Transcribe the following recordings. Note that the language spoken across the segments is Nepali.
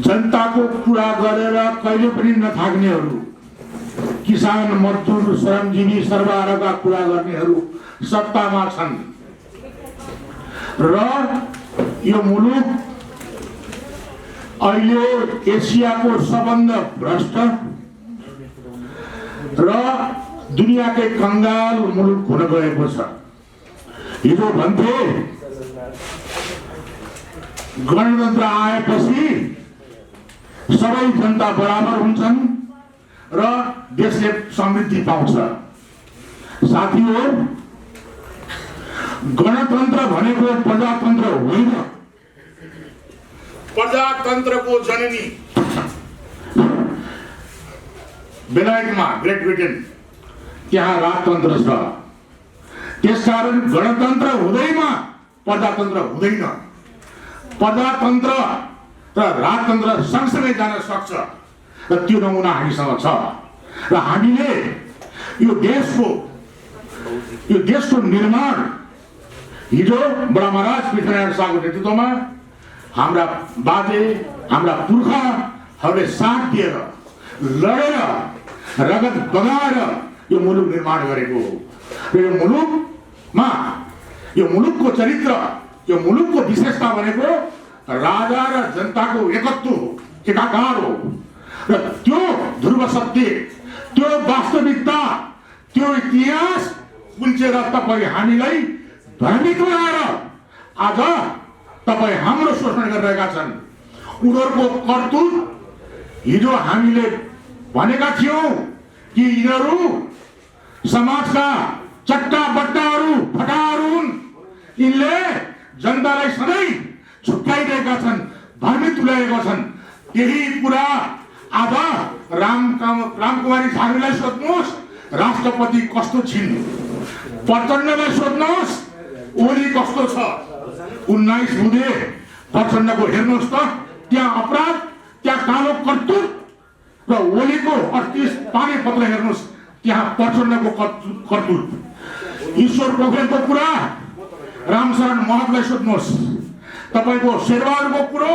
जनताको कुरा गरेर कहिले पनि नथाक्नेहरू, किसान मजदुर श्रमजीवी सर्वहाराका कुरा गर्नेहरू सत्तामा छन् र यो मुलुक अहिले एसियाको सबभन्दा भ्रष्ट र दुनियाकै कंगाल मुलुक हुन गएको छ। हिजो भन्थे गणतन्त्र आएपछि सबै जनता बराबर हुन्छन् र देशले समृद्धि पाउँछ। साथीहो, गणतन्त्र भनेको प्रजातन्त्र होइन। प्रजातन्त्रको जननी बेलायतमा, ग्रेट ब्रिटेन, त्यहाँ राजतन्त्र छ। त्यसकारण गणतन्त्र हुँदैमा प्रजातन्त्र हुँदैन। प्रजातन्त्र र राजतन्त्र सँगसँगै जान सक्छ र त्यो नमुना हामीसँग छ र हामीले यो देशको निर्माण हिजो बडा महाराज पृथ्वीनारायण शाहको नेतृत्वमा हाम्रा बाजे, हाम्रा पुर्खाहरूले साथ दिएर लडेर रगत बगाएर यो मुलुक निर्माण गरेको हो। र यो मुलुकको चरित्र, यो मुलुकको विशेषता भनेको राजा र जनताको एकत्व हो, एकाकार हो। र त्यो ध्रुव सत्य, त्यो वास्तविकता, त्यो इतिहास कुल्चेर तपाईँ हामीलाई भ्रमित बनाएर आज तपाईँ हाम्रो शोषण गरिरहेका छन्। उनीहरूको करतुत हिजो हामीले भनेका थियौं कि यिनीहरू समाजका चट्टा बट्टाहरू, फटाहरू हुन्। यिनले जनतालाई सधैँ छुट्याइरहेका छन्, भ्रमित तुल्याएका छन्। यही कुरा आज रामकुमारी झाँक्रीलाई सोध्नुहोस्, राष्ट्रपति कस्तो छिन्। प्रचण्डलाई सोध्नुहोस्, ओली कस्तो छ। 19 बुधे प्रचण्डको हेर्नुहोस् त, त्यहाँ अपराध, त्यहाँ कालो करतुत, र ओलीको 38 पानी पत्र हेर्नुहोस्, त्यहाँ प्रचण्डको करतुत। ईश्वर पोखरेलको कुरा रामशरण महतलाई सोध्नुहोस्, तपाईको शेरबहादुरको कुरो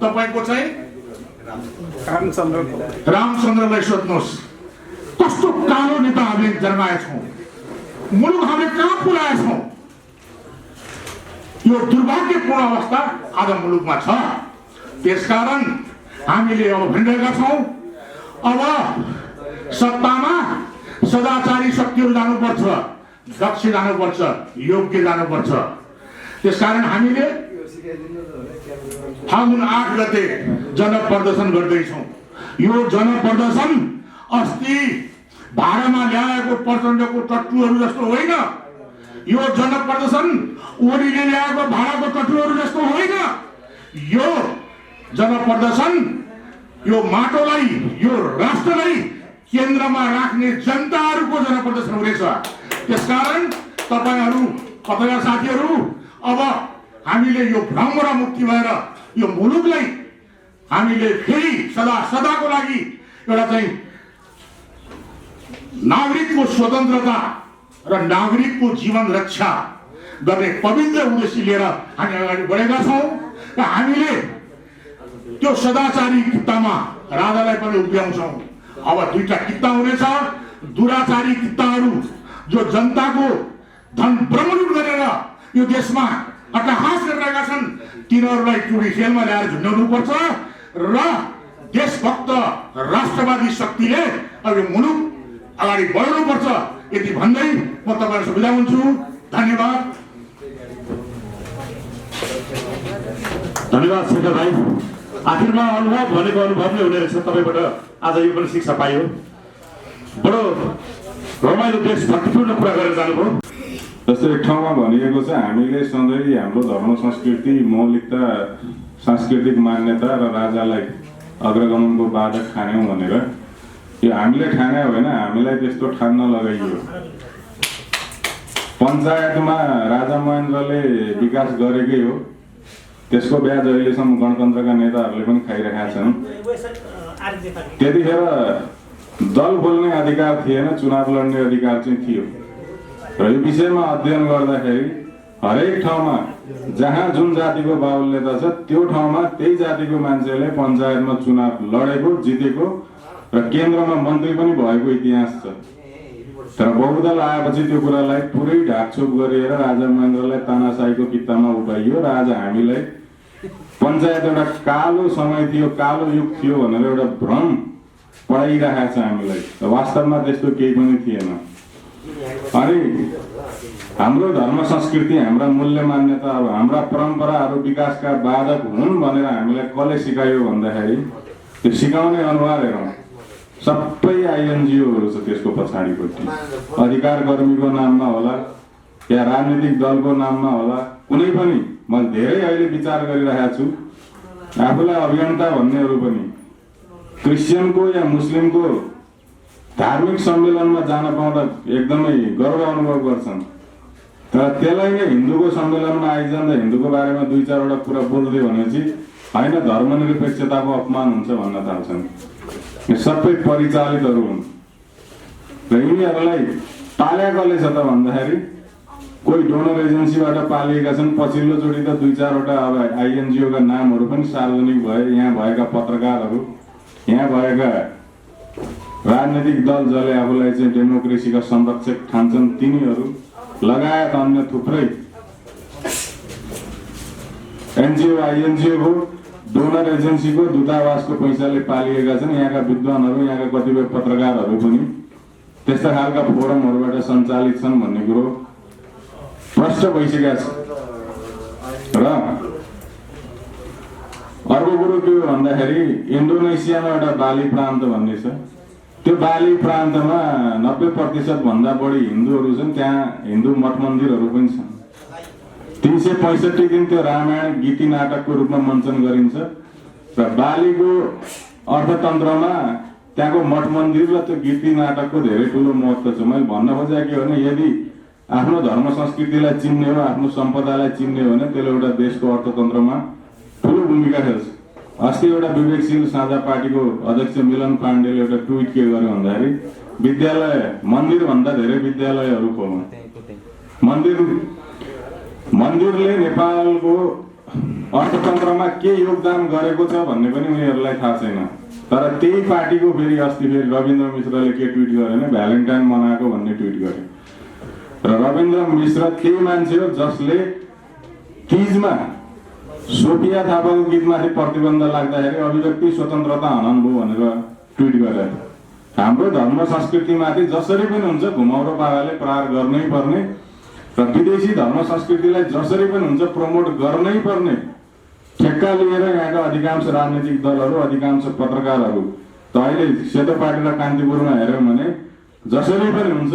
तपाईको चाहिँ रामचन्द्रलाई सोध्नुहोस्। कस्तो कालो नेता हामीले जन्माएछौँ, मुलुक हामीले कहाँ पुर्याएछौँ। यो दुर्भाग्यपूर्ण अवस्था आज मुलुकमा छ। त्यसकारण हामीले अब भनिरहेका छौँ, अब सत्तामा सदाचारी शक्तिहरू जानुपर्छ, दक्ष जानुपर्छ, योग्य जानुपर्छ। त्यसकारण हामीले फागुन 8 गते जनप्रदर्शन गर्दैछौँ। यो जनप्रदर्शन अस्ति भाडामा ल्याएको प्रचण्डको टट्टुहरू जस्तो होइन। यो जनप्रदर्शन ओलीले ल्याएको भाडाको टट्टुहरू जस्तो होइन। यो जनप्रदर्शन यो माटोलाई, यो राष्ट्रलाई केन्द्रमा राख्ने जनताहरूको जनप्रदर्शन हुनेछ। त्यसकारण तपाईहरू पत्रकार साथीहरू, अब हामीले यो भ्रमबाट मुक्ति भएर यो मुलुकलाई हामीले फेरि सदाको लागि एउटा चाहिँ नागरिकको स्वतन्त्रता र नागरिकको जीवन रक्षा गर्ने पवित्र उद्देश्य लिएर हामी अगाडि बढेका छौँ। र हामीले त्यो सदाचारी कित्तामा राजालाई पनि उभ्याउँछौँ। अब दुईटा कित्ता हुनेछ, दुराचारी कित्ताहरू जो जनताको धन भ्रमण गरेर यो देशमा अट्टहास गरिरहेका छन्, तिनीहरूलाई टुडी खेलमा ल्याएर झुन्डाउनुपर्छ र देशभक्त राष्ट्रवादी शक्तिले अब यो मुलुक अगाडि बढ्नुपर्छ। यति भन्दै म तपाईहरुलाई बिदा हुन्छु। धन्यवाद। धन्यवाद शेखर भाइ। आखिरमा अनुभव भनेको अनुभव नै हुने रहेछ। तपाईबाट आज यो पनि शिक्षा पाइयो। बडो रमाइलो देशभक्तिपूर्ण कुरा गरेर जानुभयो। जस्तो एक ठाउँमा भनिएको छ, हामीले सधैँ हाम्रो धर्म संस्कृति, मौलिकता, सांस्कृतिक मान्यता र राजालाई अग्रगमनको बाधक ठान्यौँ भनेर। यो हामीले ठाने होइन, हामीलाई त्यस्तो ठान्न लगाइयो। पञ्चायतमा राजा महेन्द्रले विकास गरेकै हो, त्यसको ब्याज अहिलेसम्म गणतन्त्रका नेताहरूले पनि खाइरहेका छन्। त्यतिखेर दल बोल्ने अधिकार थिएन, चुनाव लड्ने अधिकार चाहिँ थियो। र यो विषयमा अध्ययन गर्दाखेरि हरेक ठाउँमा जहाँ जुन जातिको बाहुल्यता छ त्यो ठाउँमा त्यही जातिको मान्छेले पञ्चायतमा चुनाव लडेको जितेको र केन्द्रमा मन्त्री पनि भएको इतिहास छ। तर बहुदल आएपछि त्यो कुरालाई पुरै ढाकछोप गरिएर राजा महेन्द्रलाई तानाशाहीको कित्तामा उठाइयो र आज हामीलाई पञ्चायत एउटा कालो समय थियो, कालो युग थियो भनेर एउटा भ्रम पढाइरहेको छ हामीलाई। वास्तवमा त्यस्तो केही पनि थिएन। अनि हाम्रो धर्म संस्कृति, हाम्रा मूल्य मान्यताहरू, हाम्रा परम्पराहरू विकासका बाधक हुन् भनेर हामीलाई कसले सिकायो भन्दाखेरि त्यो सिकाउने अनुहार हेरौँ, सबै आइएनजिओहरू छ त्यसको पछाडिपट्टि। अधिकार कर्मीको नाममा होला या राजनीतिक दलको नाममा होला, कुनै पनि म धेरै अहिले विचार गरिरहेको छु। आफूलाई अभियन्ता भन्नेहरू पनि क्रिस्चियनको या मुस्लिमको धार्मिक सम्मेलनमा जान पाउँदा एकदमै गर्व अनुभव गर्छन्। तर त्यसलाई नै हिन्दूको सम्मेलनमा आइजाँदा हिन्दूको बारेमा 2-4 कुरा बोल्दै भनेपछि होइन धर्मनिरपेक्षताको अपमान हुन्छ भन्न थाल्छन्। यो सबै परिचालितहरू हुन् र यिनीहरूलाई पाल्या कसले छ त भन्दाखेरि कोही डोनर एजेन्सीबाट पालिएका छन्। पछिल्लोचोटि त 2-4 अब आइएनजिओका नामहरू पनि सार्वजनिक भए। यहाँ भएका पत्रकारहरू, यहाँ भएका राजनीतिक दल जसले आफूलाई चाहिँ डेमोक्रेसीका संरक्षक ठान्छन् तिनीहरू लगायत अन्य थुप्रै एनजिओ आइएनजिओको डोनर एजेन्सीको दूतावासको पैसाले पालिएका छन्। यहाँका विद्वानहरू, यहाँका कतिपय पत्रकारहरू पनि त्यस्ता खालका फोरमहरूबाट सञ्चालित छन् भन्ने कुरो प्रष्ट भइसकेका छ। र अर्को कुरो के हो भन्दाखेरि इन्डोनेसियामा एउटा बाली प्रान्त भन्ने छ। त्यो बाली प्रान्तमा 90% भन्दा बढी हिन्दूहरू छन्। त्यहाँ हिन्दू मठ मन्दिरहरू पनि छन्। 365 दिन त्यो रामायण गीति नाटकको रूपमा मञ्चन गरिन्छ र बालीको अर्थतन्त्रमा त्यहाँको मठ मन्दिर र त्यो गीति नाटकको धेरै ठुलो महत्त्व छ। मैले भन्न खोजेको के हो भने यदि आफ्नो धर्म संस्कृतिलाई चिन्ने हो, आफ्नो सम्पदालाई चिन्ने हो भने त्यसले एउटा देशको अर्थतन्त्रमा ठुलो भूमिका खेल्छ। अस्ति एउटा विवेकशील साझा पार्टीको अध्यक्ष मिलन पाण्डेले एउटा ट्विट के गर्यो भन्दाखेरि विद्यालय मन्दिरभन्दा धेरै विद्यालयहरू खोलौँ। मन्दिरले नेपालको अर्थतन्त्रमा के योगदान गरेको छ भन्ने पनि उनीहरूलाई थाहा छैन। तर त्यही पार्टीको फेरि अस्ति फेरि रविन्द्र मिश्रले के ट्विट गर्यो भने भ्यालेन्टाइन मनाएको भन्ने ट्विट गर्यो। र रविन्द्र मिश्र त्यही मान्छे हो जसले तीजमा सोफिया थापाको गीतमाथि प्रतिबन्ध लाग्दाखेरि अभिव्यक्ति स्वतन्त्रता हनन भयो भनेर ट्विट गरे। हाम्रो धर्म संस्कृतिमाथि जसरी पनि हुन्छ घुमाउरो पाराले प्रहार गर्नै पर्ने र विदेशी धर्म संस्कृतिलाई जसरी पनि हुन्छ प्रमोट गर्नै पर्ने ठेक्का लिएर यहाँका अधिकांश राजनीतिक दलहरू, अधिकांश पत्रकारहरू त अहिले सेतो पार्टी र कान्तिपुरमा हेर्यौँ भने जसरी पनि हुन्छ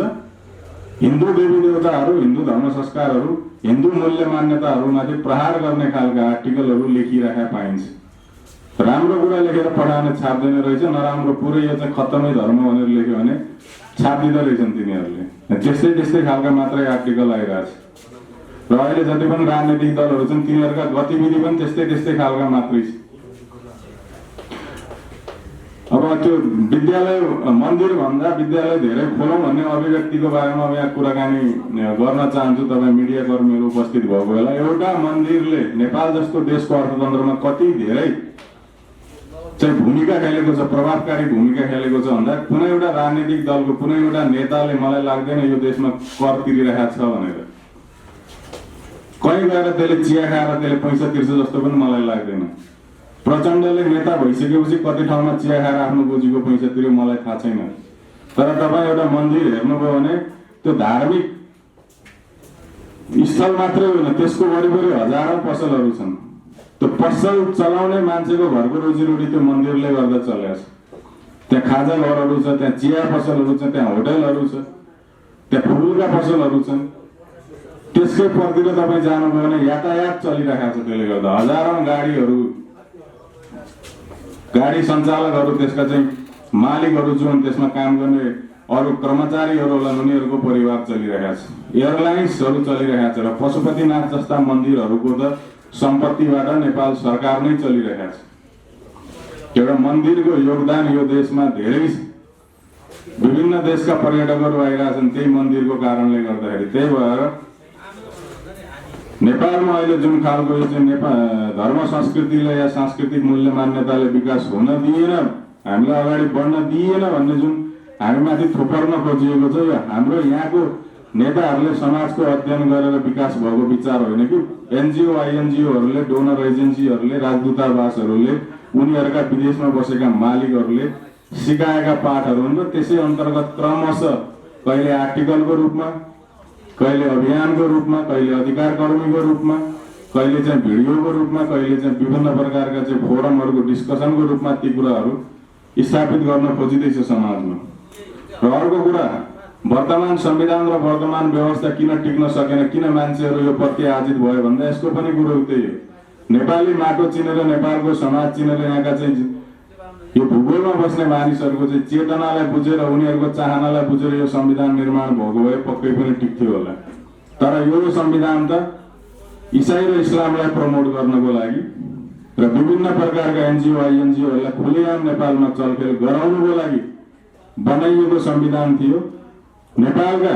हिन्दू देवी देवताहरू, हिन्दू धर्म संस्कारहरू, हिन्दू मूल्य मान्यताहरूमाथि प्रहार गर्ने खालका आर्टिकलहरू लेखिरहेका पाइन्छ। राम्रो कुरा लेखेर पढाउने छाप्दैन रहेछ, नराम्रो पुरै यो चाहिँ खत्तमै धर्म भनेर लेख्यो भने छापिदिँदो रहेछन् तिनीहरूले। त्यस्तै त्यस्तै खालका मात्रै आर्टिकल आइरहेछ। र अहिले जति पनि राजनीतिक दलहरू छन् तिनीहरूका गतिविधि पनि त्यस्तै त्यस्तै खालका मात्रै छ। अब त्यो विद्यालय मन्दिर भन्दा विद्यालय धेरै खोलौँ भन्ने अभिव्यक्तिको बारेमा यहाँ कुराकानी गर्न चाहन्छु। तपाईँ मिडिया कर्मीहरू उपस्थित भएको बेला एउटा मन्दिरले नेपाल जस्तो देशको अर्थतन्त्रमा कति धेरै चाहिँ भूमिका खेलेको छ, प्रभावकारी भूमिका खेलेको छ भन्दा कुनै एउटा राजनीतिक दलको कुनै एउटा नेताले मलाई लाग्दैन यो देशमा कर तिरिरहेको छ भनेर। कहीँ गएर त्यसले चिया खाएर त्यसले पैसा तिर्छ जस्तो पनि मलाई लाग्दैन। प्रचण्डले नेता भइसकेपछि कति ठाउँमा चिया खाएर आफ्नो गोजीको पैसा तिर्यो मलाई थाहा छैन। तर तपाईँ एउटा मन्दिर हेर्नुभयो भने त्यो धार्मिक स्थल मात्रै होइन, त्यसको वरिपरि हजारौं पसलहरू छन्। त्यो पसल चलाउने मान्छेको घरको रोजीरोटी त्यो मन्दिरले गर्दा चलेको छ। त्यहाँ खाजा घरहरू छ, त्यहाँ चिया पसलहरू छ, त्यहाँ होटलहरू छ, त्यहाँ फुलका पसलहरू छन्। त्यसकै पर्तिर तपाईँ जानुभयो भने यातायात चलिरहेको छ। त्यसले गर्दा हजारौं गाडी सञ्चालकहरू, त्यसका चाहिँ मालिकहरू जुन त्यसमा काम गर्ने अरू कर्मचारीहरू होला उनीहरूको परिवार चलिरहेको छ। एयरलाइन्सहरू चलिरहेको छ र पशुपतिनाथ जस्ता मन्दिरहरूको त सम्पत्तिबाट नेपाल सरकार नै चलिरहेको छ। एउटा मन्दिरको योगदान यो देशमा धेरै छ। विभिन्न देशका पर्यटकहरू आइरहेछन् त्यही मन्दिरको कारणले गर्दाखेरि। त्यही भएर नेपालमा अहिले जुन खालको यो चाहिँ धर्म संस्कृतिले या सांस्कृतिक मूल्य मान्यताले विकास हुन दिएन, हामीलाई अगाडि बढ्न दिएन भन्ने जुन हामीमाथि थोपर्न खोजिएको छ, यो हाम्रो यहाँको नेताहरूले समाजको अध्ययन गरेर विकास भएको विचार होइन कि एनजिओ आइएनजिओहरूले, डोनर एजेन्सीहरूले, राजदूतावासहरूले, उनीहरूका विदेशमा बसेका मालिकहरूले सिकाएका पाठहरू हुन् र त्यसै अन्तर्गत क्रमशः कहिले आर्टिकलको रूपमा, कहिले अभियानको रूपमा, कहिले अधिकार कर्मीको रूपमा, कहिले चाहिँ भिडियोको रूपमा, कहिले चाहिँ विभिन्न प्रकारका चाहिँ फोरमहरूको डिस्कसनको रूपमा ती कुराहरू स्थापित गर्न खोजिँदैछ समाजमा। र अर्को कुरा, वर्तमान संविधान र वर्तमान व्यवस्था किन टिक्न सकेन, किन मान्छेहरू यो प्रति आजित भयो भन्दा यसको पनि कुरो त्यही हो। नेपाली माटो चिनेर, नेपालको समाज चिनेर, यहाँका चाहिँ यो भूगोलमा बस्ने मानिसहरूको चाहिँ चेतनालाई बुझेर, उनीहरूको चाहनालाई बुझेर यो संविधान निर्माण भएको भए पक्कै पनि टिक्थ्यो होला। तर यो संविधान त इसाई र इस्लामलाई प्रमोट गर्नको लागि र विभिन्न प्रकारका एनजिओ आइएनजिओहरूलाई खुलेआम नेपालमा चलखेल गराउनुको लागि बनाइएको संविधान थियो। नेपालका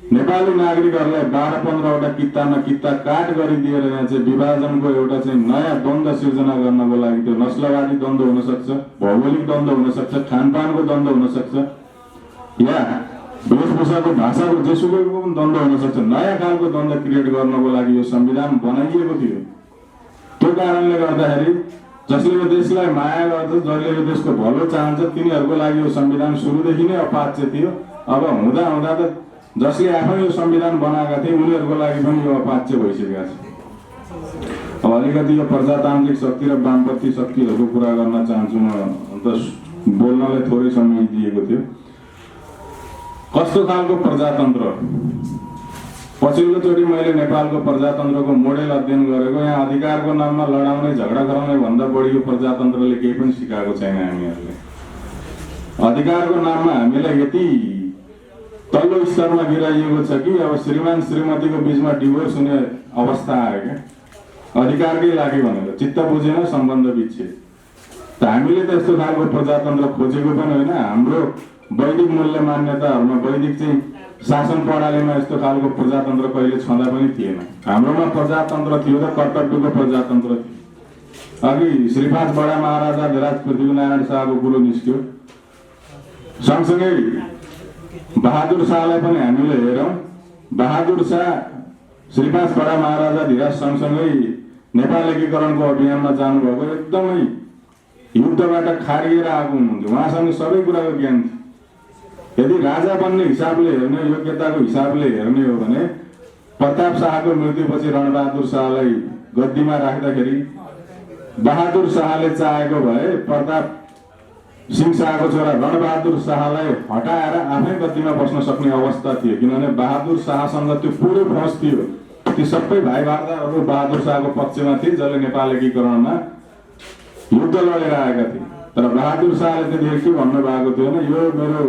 नेपाली नागरिकहरूलाई 12-15वटा कित्तामा कित्ता काट गरिदिएर यहाँ चाहिँ विभाजनको एउटा चाहिँ नयाँ द्वन्द्व सिर्जना गर्नको लागि, त्यो नस्लवादी द्वन्द्व हुन सक्छ, भौगोलिक द्वन्द्व हुन सक्छ, खानपानको द्वन्द्व हुन सक्छ, या वेशभूषाको भाषाको जेसुकैको पनि द्वन्द्व हुन सक्छ। नयाँ खालको द्वन्द्व क्रिएट गर्नको लागि यो संविधान बनाइएको थियो। त्यो कारणले गर्दाखेरि जसले यो देशलाई माया गर्छ, जसले यो देशको भलो चाहन्छ, तिनीहरूको लागि यो संविधान सुरुदेखि नै अपाच्य थियो। अब हुँदा हुँदा त जसले आफै यो संविधान बनाएका थिए उनीहरूको लागि पनि यो अपाच्य भइसकेका छ। अब अलिकति यो प्रजातान्त्रिक शक्ति र वामपन्थी शक्तिहरूको कुरा गर्न चाहन्छु म। अन्त बोल्नलाई थोरै समय दिएको थियो। कस्तो खालको प्रजातन्त्र? पछिल्लोचोटि मैले नेपालको प्रजातन्त्रको मोडेल अध्ययन गरेको, यहाँ अधिकारको नाममा लडाउने, झगडा गराउने भन्दा बढी यो प्रजातन्त्रले केही पनि सिकाएको छैन हामीहरूले। अधिकारको नाममा हामीलाई यति तल्लो स्तरमा गिराइएको छ कि अब श्रीमान श्रीमतीको बीचमा डिभोर्स हुने अवस्था आयो क्या, अधिकारकै लागि भनेर। चित्त बुझेन, सम्बन्ध बिच्छे। त हामीले त यस्तो खालको प्रजातन्त्र खोजेको पनि होइन। हाम्रो वैदिक मूल्य मान्यताहरूमा, वैदिक चाहिँ शासन प्रणालीमा यस्तो खालको प्रजातन्त्र कहिले छँदा पनि थिएन। हाम्रोमा प्रजातन्त्र थियो त कर्तव्यको प्रजातन्त्र थियो। अघि श्रीपाँच बडा महाराजा धीराज पृथ्वीनारायण शाहको कुरो निस्क्यो। सँगसँगै बहादुर शाहलाई पनि हामीले हेरौँ। बहादुर शाह, श्रीपाँच बडा महाराजा धीराज सँगसँगै नेपाल एकीकरणको अभियानमा जानुभएको, एकदमै युद्धबाट खारिएर आएको हुनुहुन्थ्यो। उहाँसँग सबै कुराको ज्ञान थियो। यदि राजा बन्ने हिसाबले हेर्ने, योग्यताको हिसाबले हेर्ने हो भने प्रताप शाहको मृत्युपछि रणबहादुर शाहलाई गद्दीमा राख्दाखेरि बहादुर शाहले चाहेको भए प्रताप सिंह शाहको छोरा रणबहादुर शाहलाई हटाएर आफै गद्दीमा बस्न सक्ने अवस्था थियो। किनभने बहादुर शाहसँग त्यो पुरै फौज थियो। ती सबै भाइ भारदारहरू बहादुर शाहको पक्षमा थिए, जसले नेपाल एकीकरणमा युद्ध लडेर आएका थिए। तर बहादुर शाहले त्यतिखेर के भन्नुभएको थियो भने, यो मेरो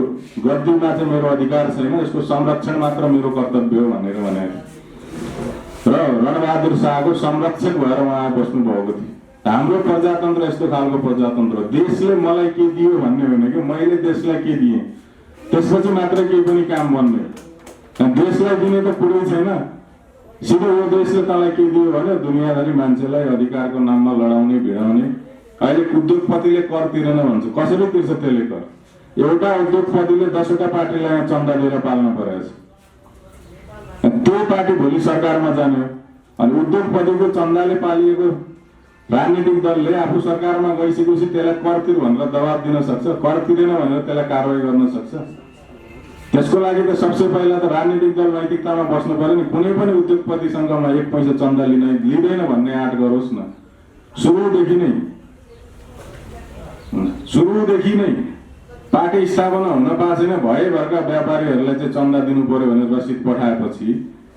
गद्दीमा चाहिँ मेरो अधिकार छैन, यसको संरक्षण मात्र मेरो कर्तव्य हो भनेर भनेको। र रणबहादुर शाहको संरक्षक भएर उहाँ बस्नु भएको थियो। हाम्रो प्रजातन्त्र यस्तो खालको प्रजातन्त्र, देशले मलाई के दियो भन्ने होइन कि मैले देशलाई के दिएँ त्यसपछि मात्र केही पनि काम बन्ने। देशलाई दिने त कुरै छैन। सिधै यो देशले तँलाई के दियो भने दुनियाँभरि मान्छेलाई अधिकारको नाममा लडाउने, भिडाउने। अहिले उद्योगपतिले कर तिरेन भन्छ, कसरी तिर्छ त्यसले कर? एउटा उद्योगपतिले 10वटा पार्टीलाई यहाँ चन्दा दिएर पाल्न परेको छ। त्यो पार्टी भोलि सरकारमा जाने हो। अनि उद्योगपतिको चन्दाले पालिएको राजनीतिक दलले आफू सरकारमा गइसकेपछि त्यसलाई कर तिर भनेर दबाब दिन सक्छ। कर तिरेन भनेर त्यसलाई कारवाही गर्न सक्छ। त्यसको लागि त सबसे पहिला त राजनीतिक दल नैतिकतामा बस्नु पर्यो नि। कुनै पनि उद्योगपतिसँग 1 पैसा चन्दा लिँदैन भन्ने आँट गरोस् न। सुरुदेखि नै पार्टी स्थापना हुन पाएको छैन, भएभरका व्यापारीहरूलाई चाहिँ चन्दा दिनु पर्यो भनेर रसिद पठाएपछि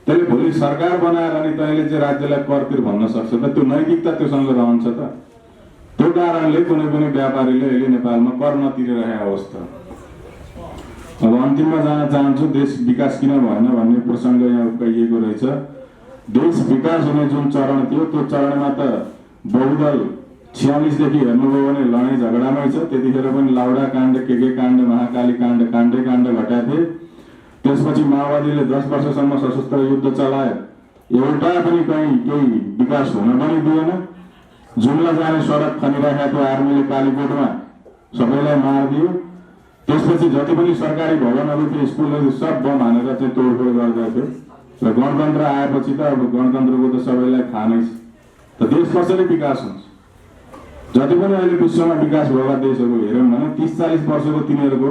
त्यसले भोलि सरकार बनाएर अनि तैँले चाहिँ राज्यलाई कर तिर भन्न सक्छ त? त्यो नैतिकता त्योसँग रहन्छ त? त्यो कारणले कुनै पनि व्यापारीले अहिले नेपालमा कर नतिरिरहेको अवस्था। अब अन्तिममा जान चाहन्छु, देश विकास किन भएन भन्ने प्रसङ्ग यहाँ उकाइएको रहेछ। देश विकास हुने जुन चरण थियो त्यो चरणमा त बहुदल 46 देखि हेर्नुभयो भने लडाइँ झगडामै छ। त्यतिखेर पनि लाउडा काण्ड, के काण्ड, महाकाली काण्ड, काण्डै काण्ड घटाएको थिए। त्यसपछि माओवादीले 10 वर्षसम्म सशस्त्र युद्ध चलायो। एउटा पनि कहीँ केही विकास हुन पनि दिएन। जुम्ला जाने सडक खनिराखेको थियो आर्मीले कालीकोटमा, सबैलाई मारिदियो। त्यसपछि जति पनि सरकारी भवनहरू थियो, स्कुलहरू सब बम हानेर चाहिँ तोडफोड गर्दै थियो। र गणतन्त्र आएपछि त अब गणतन्त्रको त सबैलाई थाहा नै छ। त देश कसरी विकास हुन्छ? जति पनि अहिले विश्वमा विकास भएका देशहरू हेऱ्यौँ भने 30-40 वर्षको तिनीहरूको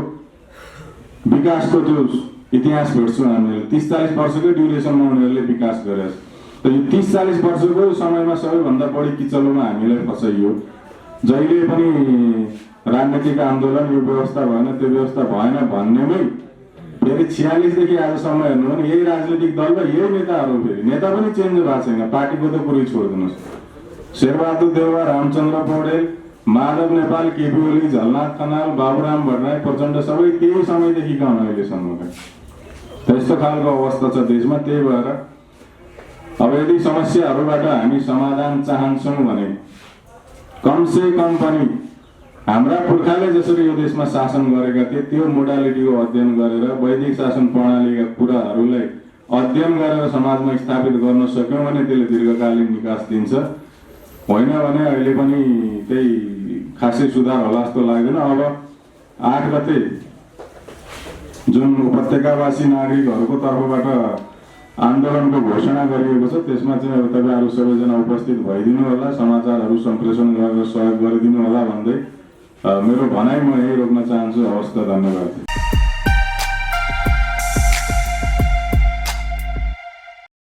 विकासको त्यो इतिहास भेट्छौँ हामीले। 30-40 वर्षकै ड्युरेसनमा उनीहरूले विकास गरेछ। त यो 30-40 वर्षको समयमा सबैभन्दा बढी किचलोमा हामीलाई फसाइयो। जहिले पनि राजनीतिक आन्दोलन यो व्यवस्था भएन, त्यो व्यवस्था भएन भन्नेमै फेरि 46 देखि आजसम्म हेर्नु भने यही राजनीतिक दल र यही नेताहरू, फेरि नेता पनि चेन्ज भएको छैन। पार्टीको त कुरै छोडिदिनुहोस्। शेरबहादुर देउवा, रामचन्द्र पौडेल, माधव नेपाल, केपी ओली, झलनाथ खनाल, बाबुराम भट्टराई, प्रचण्ड सबै त्यही समयदेखिका हुन् अहिलेसम्मका। त्यस्तो खालको अवस्था छ देशमा। त्यही भएर अब यदि समस्याहरूबाट हामी समाधान चाहन्छौँ भने कमसे कम पनि हाम्रा पुर्खाले जसरी यो देशमा शासन गरेका थिए त्यो मोडालिटीको अध्ययन गरेर वैदिक शासन प्रणालीका कुराहरूलाई अध्ययन गरेर समाजमा स्थापित गर्न सक्यौँ भने त्यसले दीर्घकालीन विकास दिन्छ। होइन भने अहिले पनि त्यही खासै सुधार होला जस्तो लाग्दैन। अब 8 गते जुन उपत्यकावासी नागरिकहरूको तर्फबाट आन्दोलनको घोषणा गरिएको छ, त्यसमा चाहिँ अब तपाईँहरू सबैजना उपस्थित भइदिनु होला, समाचारहरू सम्प्रेषण गरेर सहयोग गरिदिनु होला भन्दै मेरो भनाइ म यही रोक्न चाहन्छु। हवस् त, धन्यवाद।